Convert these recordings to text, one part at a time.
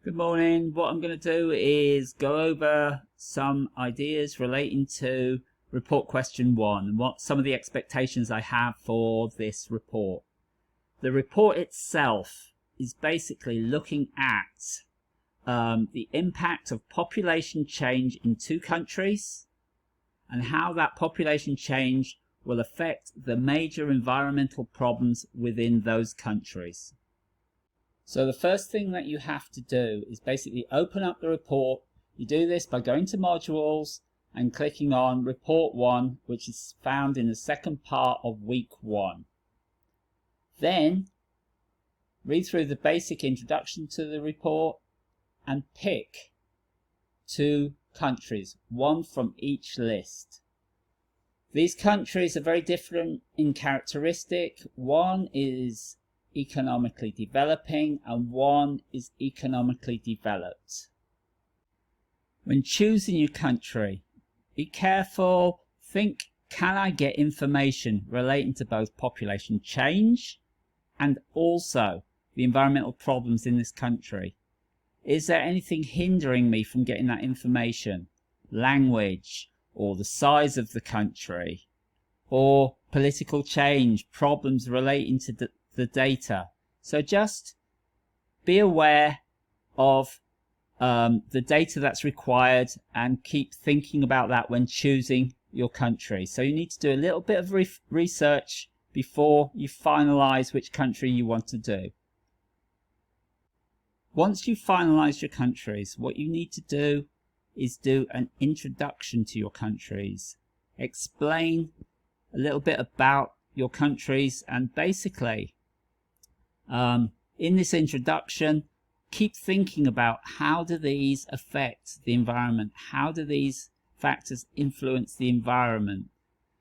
Good morning. What I'm going to do is go over some ideas relating to report question 1 and what some of the expectations I have for this report. The report itself is basically looking at the impact of population change in two countries and how that population change will affect the major environmental problems within those countries. So the first thing that you have to do is basically open up the report. You do this by going to modules and clicking on report 1, which is found in the second part of week 1. Then read through the basic introduction to the report and pick 2 countries, one from each list. These countries are very different in characteristic. One is economically developing and one is economically developed. When choosing your country, be careful. Think, can I get information relating to both population change and also the environmental problems in this country? Is there anything hindering me from getting that information? Language, or the size of the country, or political change, problems relating to the data. So just be aware of the data that's required and keep thinking about that when choosing your country. So you need to do a little bit of research before you finalize which country you want to do. Once you've finalized your countries, what you need to do is do an introduction to your countries. Explain a little bit about your countries, and basically in this introduction, keep thinking about how do these affect the environment? How do these factors influence the environment?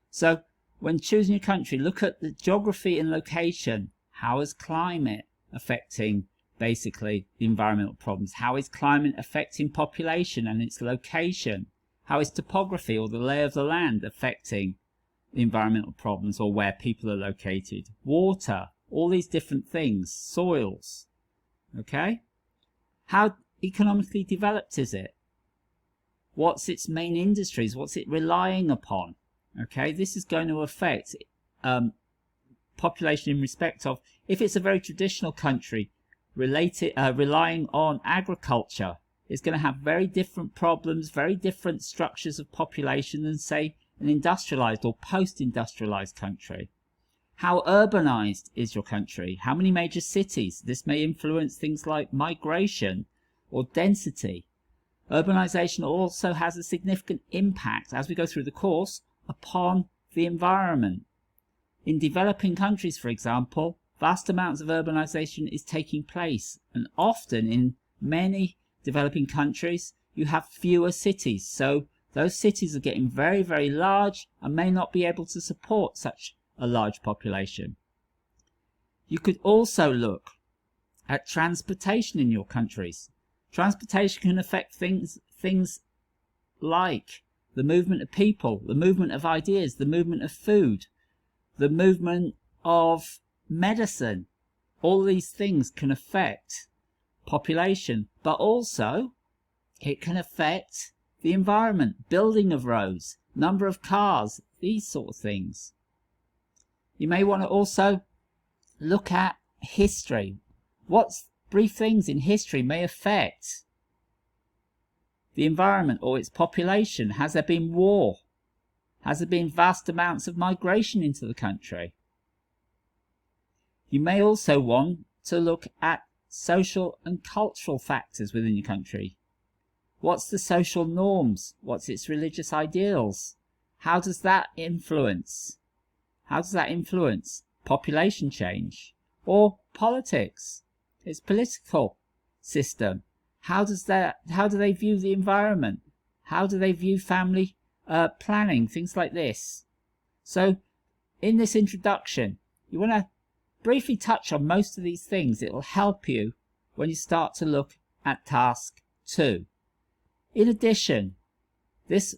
So when choosing your country, look at the geography and location. How is climate affecting basically the environmental problems? How is climate affecting population and its location? How is topography, or the lay of the land, affecting the environmental problems or where people are located? Water, all these different things, soils. Okay? How economically developed is it? What's its main industries? What's it relying upon? Okay, this is going to affect population in respect of, if it's a very traditional country relying on agriculture, it's going to have very different problems, very different structures of population than, say, an industrialized or post-industrialized country. How urbanized is your country? How many major cities? This may influence things like migration or density. Urbanization also has a significant impact, as we go through the course, upon the environment. In developing countries, for example, vast amounts of urbanization is taking place, and often in many developing countries you have fewer cities, so those cities are getting very, very large and may not be able to support such a large population. You could also look at transportation in your countries. Transportation can affect things like the movement of people, the movement of ideas, the movement of food, the movement of medicine. All these things can affect population, but also it can affect the environment, building of roads, number of cars, these sort of things. You may want to also look at history. What brief things in history may affect the environment or its population? Has there been war? Has there been vast amounts of migration into the country? You may also want to look at social and cultural factors within your country. What's the social norms? What's its religious ideals? How does that influence? How does that influence population change? Or politics, its political system? How do they view the environment? How do they view family planning? Things like this. So in this introduction, you want to briefly touch on most of these things. It will help you when you start to look at task 2. In addition, this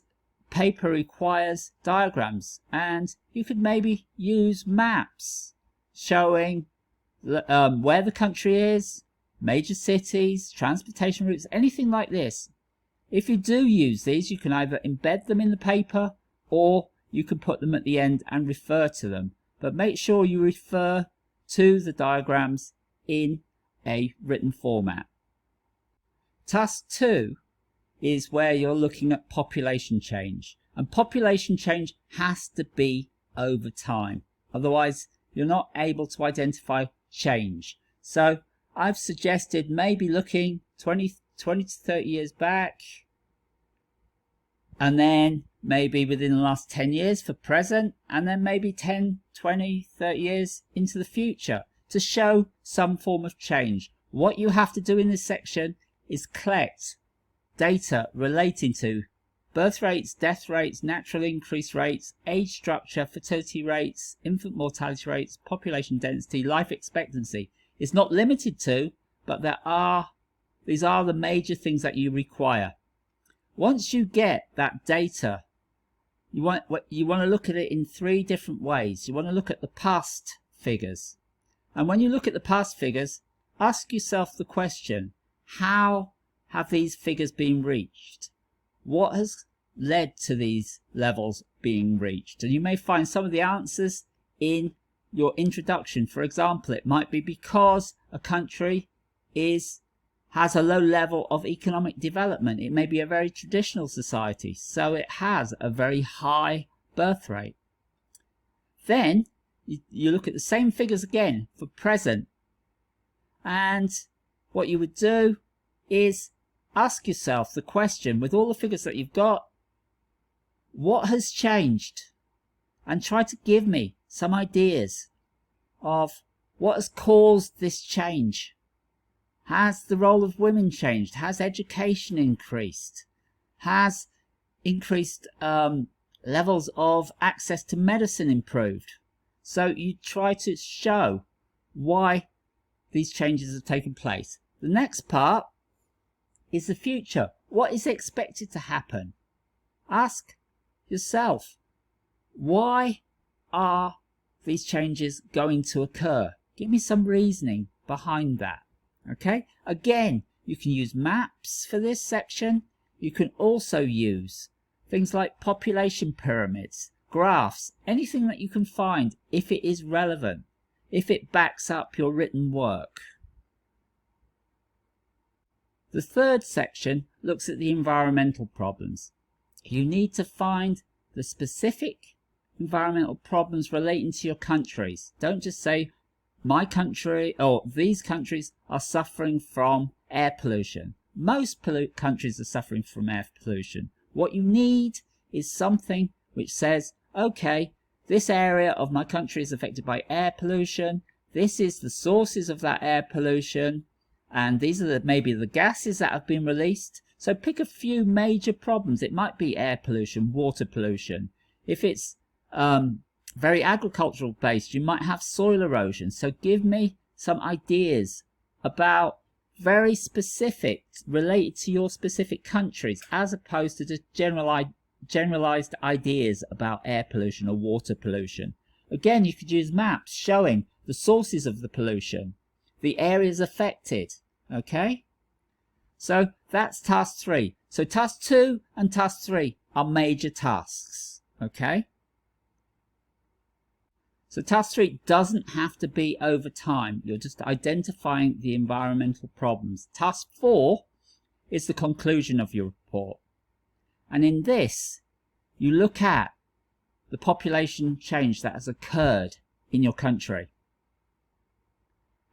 paper requires diagrams, and you could maybe use maps showing where the country is, major cities, transportation routes, anything like this. If you do use these, you can either embed them in the paper or you can put them at the end and refer to them. But make sure you refer to the diagrams in a written format. Task 2 is where you're looking at population change. And population change has to be over time. Otherwise, you're not able to identify change. So I've suggested maybe looking 20 to 30 years back, and then maybe within the last 10 years for present, and then maybe 10, 20, 30 years into the future to show some form of change. What you have to do in this section is collect data relating to birth rates, death rates, natural increase rates, age structure, fertility rates, infant mortality rates, population density, life expectancy. It's not limited to, but these are the major things that you require. Once you get that data, you want to look at it in 3 different ways. You want to look at the past figures. And when you look at the past figures, ask yourself the question, how have these figures been reached? What has led to these levels being reached? And you may find some of the answers in your introduction. For example, it might be because a country has a low level of economic development. It may be a very traditional society, so it has a very high birth rate. Then you look at the same figures again for present, and what you would do is ask yourself the question, with all the figures that you've got, what has changed? And try to give me some ideas of what has caused this change. Has the role of women changed? Has education increased? Has increased levels of access to medicine improved? So you try to show why these changes have taken place. The next part is the future. What is expected to happen? Ask yourself, why are these changes going to occur? Give me some reasoning behind that. Okay, again, you can use maps for this section. You can also use things like population pyramids, graphs, anything that you can find if it is relevant, if it backs up your written work. The third section looks at the environmental problems. You need to find the specific environmental problems relating to your countries. Don't just say, my country or these countries are suffering from air pollution. Most countries are suffering from air pollution. What you need is something which says, okay, this area of my country is affected by air pollution. This is the sources of that air pollution. And these are maybe the gases that have been released. So pick a few major problems. It might be air pollution, water pollution. If it's very agricultural based, you might have soil erosion. So give me some ideas about very specific, related to your specific countries, as opposed to just generalized ideas about air pollution or water pollution. Again, you could use maps showing the sources of the pollution, the areas affected. Okay, so that's task 3. So task 2 and task 3 are major tasks. Okay, so task 3 doesn't have to be over time. You're just identifying the environmental problems. Task 4 is the conclusion of your report. And in this, you look at the population change that has occurred in your country.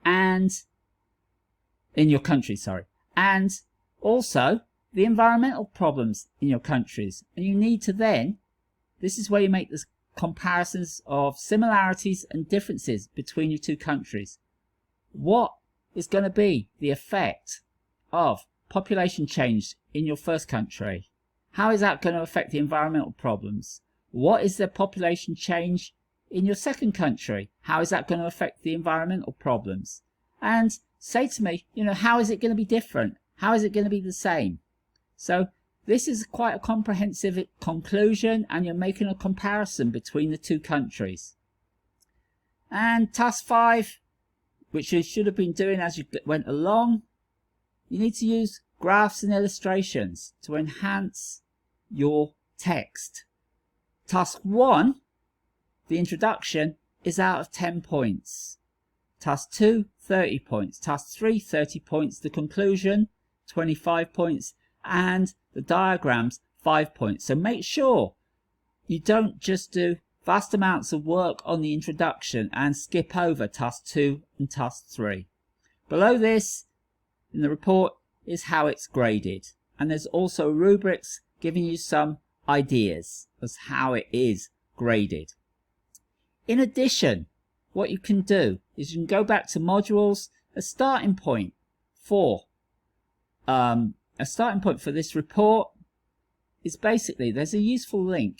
And and also the environmental problems in your countries. And you need to then, this is where you make the comparisons of similarities and differences between your two countries. What is going to be the effect of population change in your first country? How is that going to affect the environmental problems? What is the population change in your second country? How is that going to affect the environmental problems? And say to me, how is it going to be different? How is it going to be the same? So this is quite a comprehensive conclusion, and you're making a comparison between the two countries. And task 5 which you should have been doing as you went along, you need to use graphs and illustrations to enhance your text. Task 1, the introduction, is out of 10 points. Task 2, 30 points. Task 3, 30 points. The conclusion, 25 points. And the diagrams, 5 points. So make sure you don't just do vast amounts of work on the introduction and skip over task 2 and task 3. Below this, in the report, is how it's graded. And there's also rubrics giving you some ideas as how it is graded. In addition, what you can do is you can go back to modules. A starting point for this report is basically there's a useful link,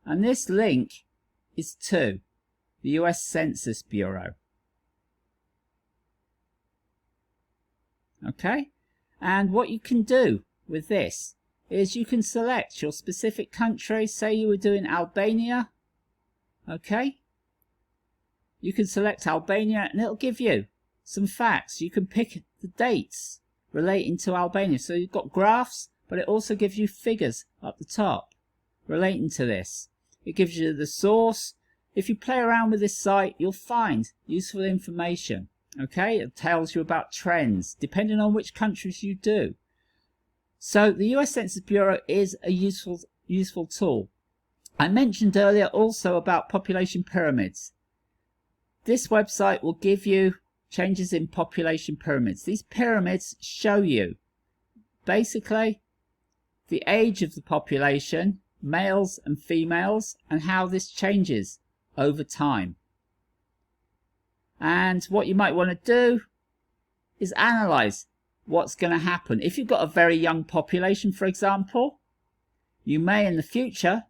and this link is to the US Census Bureau. Okay, and what you can do with this is you can select your specific country. Say you were doing Albania. Okay, you can select Albania and it'll give you some facts. You can pick the dates relating to Albania. So you've got graphs, but it also gives you figures up the top relating to this. It gives you the source. If you play around with this site, you'll find useful information. Okay, it tells you about trends depending on which countries you do. So the US Census Bureau is a useful tool. I mentioned earlier also about population pyramids. This website will give you changes in population pyramids. These pyramids show you basically the age of the population, males and females, and how this changes over time. And what you might want to do is analyze what's going to happen. If you've got a very young population, for example, you may in the future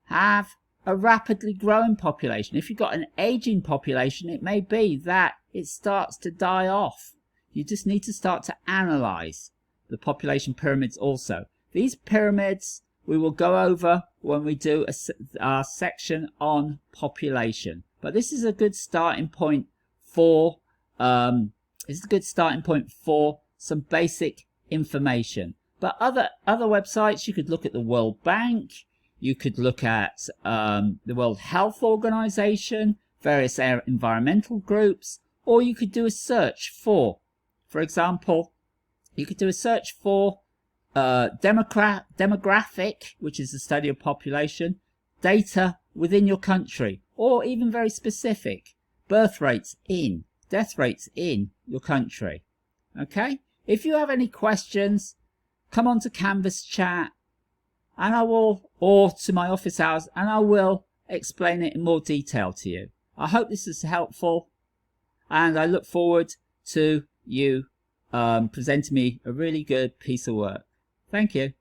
have a rapidly growing population. If you've got an aging population, it may be that it starts to die off. You just need to start to analyze the population pyramids also. These pyramids we will go over when we do a section on population. But this is a good starting point for some basic information. But other websites, you could look at the World Bank, you could look at the World Health Organization, various environmental groups, or you could do a search for example, you could do a search for demographic, which is the study of population, data within your country, or even very specific, birth rates in, death rates in your country. Okay? If you have any questions, come on to Canvas chat and or to my office hours, and I will explain it in more detail to you. I hope this is helpful, and I look forward to you presenting me a really good piece of work. Thank you.